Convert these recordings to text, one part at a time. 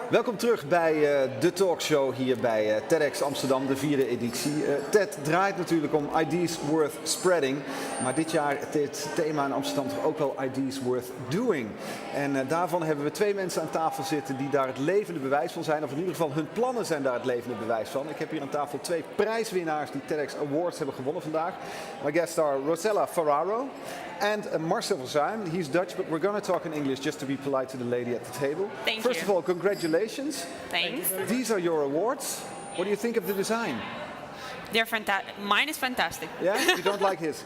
Welkom terug bij de talkshow hier bij TEDxAmsterdam, de 4e editie. TED draait natuurlijk om ideas worth spreading, maar dit jaar het thema in Amsterdam toch ook wel ideas worth doing. En daarvan hebben we 2 mensen aan tafel zitten die daar het levende bewijs van zijn, of in ieder geval hun plannen zijn daar het levende bewijs van. Ik heb hier aan tafel 2 prijswinnaars die TEDx Awards hebben gewonnen vandaag. My guests are Rossella Ferraro and Marcel Verduyn. He's Dutch, but we're going to talk in English just to be polite to the lady at the table. First of all, congratulations. Thanks. These are your awards. What do you think of the design? They're fantastic. Mine is fantastic. Yeah? You don't like his?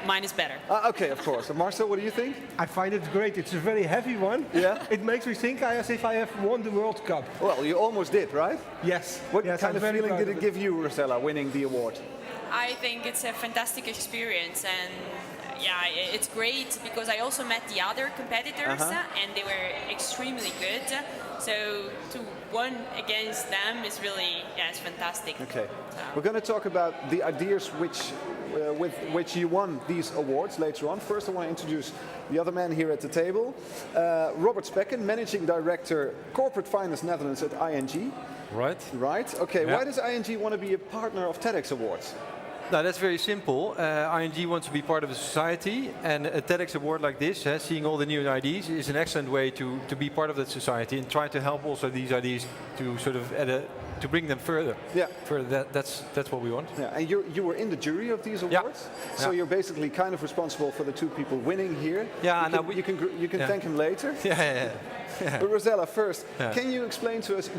Mine is better. Okay, of course. And Marcel, what do you think? I find it great. It's a very heavy one. Yeah? It makes me think as if I have won the World Cup. Well, you almost did, right? Yes. What yes, kind I'm of very feeling proud did of it give you, Rossella, winning the award? I think it's a fantastic experience, and yeah, it's great because I also met the other competitors and they were extremely good. So to win against them is really, it's fantastic. Okay. We're going to talk about the ideas with which you won these awards later on. First, I want to introduce the other man here at the table. Robert Specken, Managing Director, Corporate Finance Netherlands at ING. Right. Right. Okay. Yeah. Why does ING want to be a partner of TEDx Awards? Now that's very simple. ING wants to be part of a society, and a TEDx award like this, seeing all the new ideas, is an excellent way to be part of that society and try to help also these ideas to sort of to bring them further. Yeah. Further. That's what we want. Yeah. And you were in the jury of these awards, so you're basically kind of responsible for the 2 people winning here. Yeah. You can thank him later. Yeah. But Rossella, first, can you explain to us?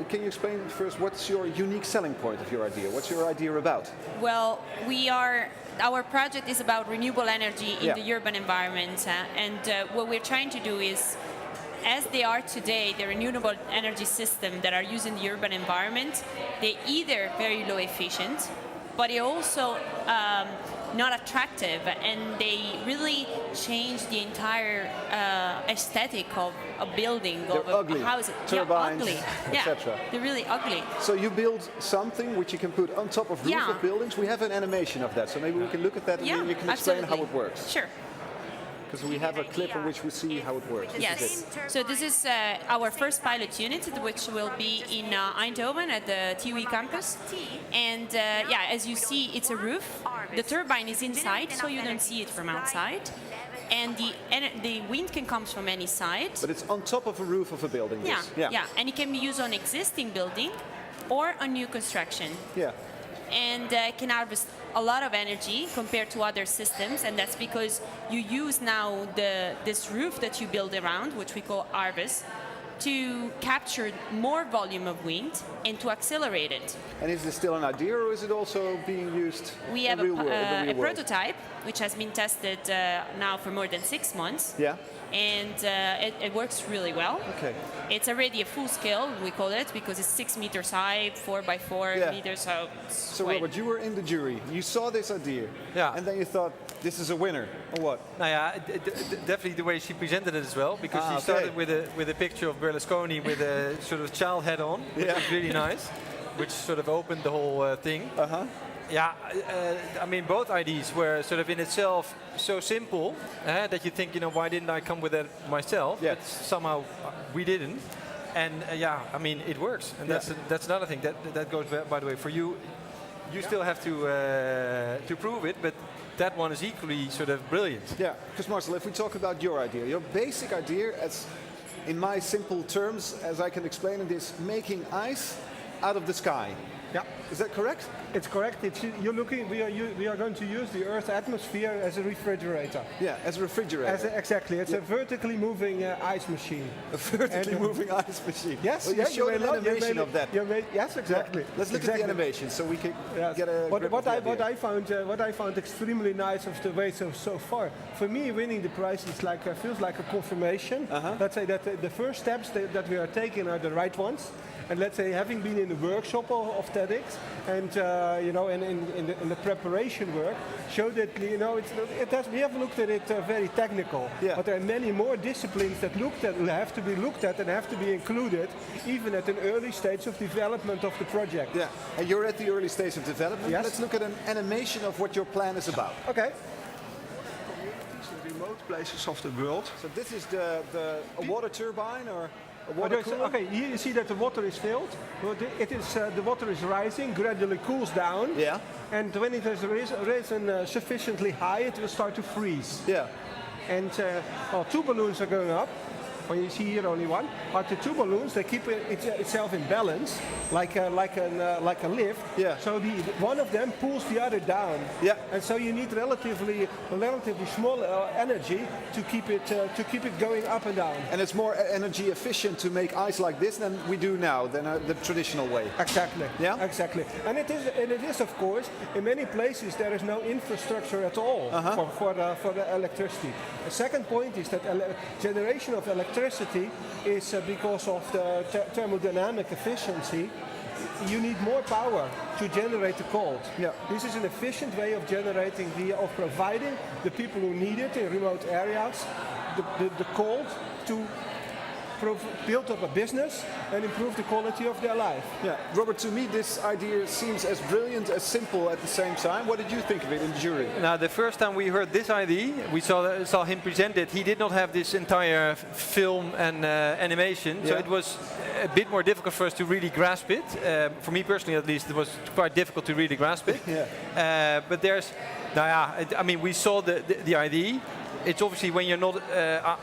Can you explain first what's your unique selling point of your idea? What's your idea about? Well, our project is about renewable energy in the urban environment, and what we're trying to do is, as they are today, the renewable energy system that are used in the urban environment, they're either very low efficient, but they also not attractive, and they really change the entire aesthetic of a building, of a house. Turbines, ugly. etc. They're really ugly. So you build something which you can put on top of roof of buildings. We have an animation of that, so maybe we can look at that and you can explain how it works. Sure. Because we have a clip in which we see how it works. Yes. So this is our first pilot unit, which will be in Eindhoven at the TUI campus. And as you see, it's a roof. The turbine is inside, so you don't see it from outside. And the wind can come from any side. But it's on top of a roof of a building. Yeah. And it can be used on existing building or on new construction. Yeah. And can harvest a lot of energy compared to other systems, and that's because you use now this roof that you build around, which we call harvest, to capture more volume of wind and to accelerate it. And is this still an idea, or is it also being used We have a prototype which has been tested now for more than 6 months. Yeah. And it works really well. Okay. It's already a full scale, we call it, because it's 6 meters high, 4 by 4 meters. So Robert, you were in the jury. You saw this idea. Yeah. And then you thought, this is a winner, or what? Now, definitely the way she presented it as well, because she started with a picture of Berlusconi with a sort of child hat on, which was really nice, which sort of opened the whole thing. Yeah, I mean, both ideas were sort of in itself so simple that you think, why didn't I come with that myself? Yeah. But somehow we didn't. And I mean, it works. And that's another thing. That goes, by the way, for you. You still have to prove it, but that one is equally sort of brilliant. Yeah, because Marcel, if we talk about your idea, your basic idea, as in my simple terms, as I can explain it, is making ice out of the sky. Yeah. Is that correct? It's correct. We are going to use the Earth's atmosphere as a refrigerator. Yeah, as a refrigerator. Exactly. It's a vertically moving ice machine. A vertically moving ice machine. Yes. Well, you showed an animation of that. Yes, exactly. Yeah. Let's look at the animation so we can get a grip what of the idea. what I found extremely nice of the way so far. For me, winning the prize is feels like a confirmation. Let's say that the first steps that we are taking are the right ones. And let's say, having been in the workshop of TEDx, and in the preparation work, showed that we have looked at it very technical. Yeah. But there are many more disciplines that have to be looked at and have to be included, even at an early stage of development of the project. Yeah. And you're at the early stage of development. Yes. Let's look at an animation of what your plan is about. Okay. remote places of the world. So this is a water turbine or a water cooler? Okay, here you see that the water is filled. The water is rising, gradually cools down. Yeah. And when it has risen sufficiently high, it will start to freeze. Yeah. And two balloons are going up. Well, you see here only one, but the two balloons, they keep itself in balance, like a lift. Yeah. So one of them pulls the other down. Yeah. And so you need relatively small energy to keep it going up and down. And it's more energy efficient to make ice like this than we do now, than the traditional way. Exactly. Yeah. Exactly. And it is of course in many places there is no infrastructure at all for the electricity. The second point is that generation of electricity is because of the thermodynamic efficiency. You need more power to generate the cold. Yeah. This is an efficient way of providing the people who need it in remote areas the cold to build up a business and improve the quality of their life. Yeah, Robert, to me this idea seems as brilliant as simple at the same time. What did you think of it in the jury? Now, the first time we heard this idea, we saw him present it. He did not have this entire film and animation, so it was a bit more difficult for us to really grasp it. For me personally, at least, it was quite difficult to really grasp it. But there's, I mean, we saw the idea. It's obviously when you're not,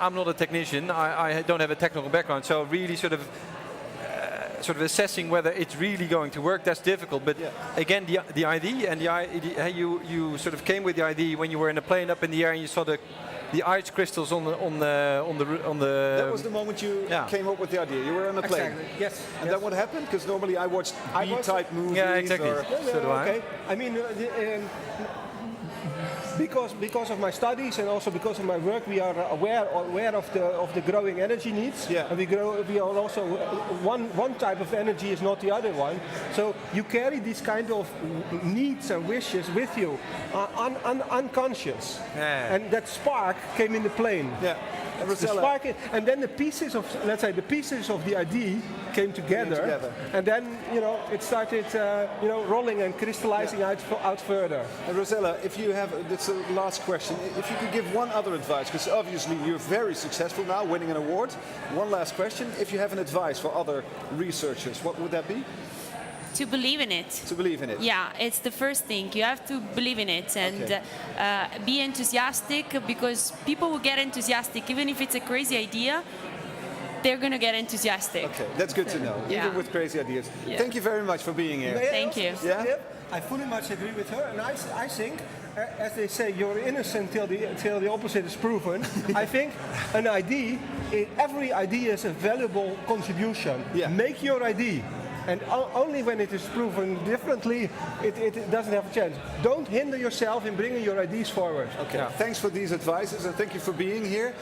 I'm not a technician, I don't have a technical background, so really sort of assessing whether it's really going to work, that's difficult. But again, the idea and you sort of came with the idea when you were in a plane up in the air and you saw the ice crystals on the. That was the moment you came up with the idea. You were on a plane. Exactly. Yes. And then what happened? Because normally I watched B-type movies. Yeah, exactly. Okay. I mean. Because of my studies and also because of my work, we are aware of the growing energy needs. Yeah. And we are also one type of energy is not the other one. So you carry these kind of needs and wishes with you, unconscious. Yeah. And that spark came in the plane. Yeah. The spark, and then the pieces of, let's say, the pieces of the idea came together. And then it started rolling and crystallizing out further. And Rossella, if you have, that's the last question, if you could give one other advice, because obviously you're very successful now, winning an award. One last question, if you have an advice for other researchers, what would that be? To believe in it. To believe in it. Yeah, it's the first thing. You have to believe in it and be enthusiastic, because people will get enthusiastic even if it's a crazy idea. They're going to get enthusiastic. Okay, that's good to know, even with crazy ideas. Thank you very much for being here. Thank you. Yeah? I fully much agree with her, and I think, as they say, you're innocent till the opposite is proven. I think an idea, every idea is a valuable contribution. Yeah. Make your idea. And only when it is proven differently, it doesn't have a chance. Don't hinder yourself in bringing your ideas forward. Okay, thanks for these advices and thank you for being here.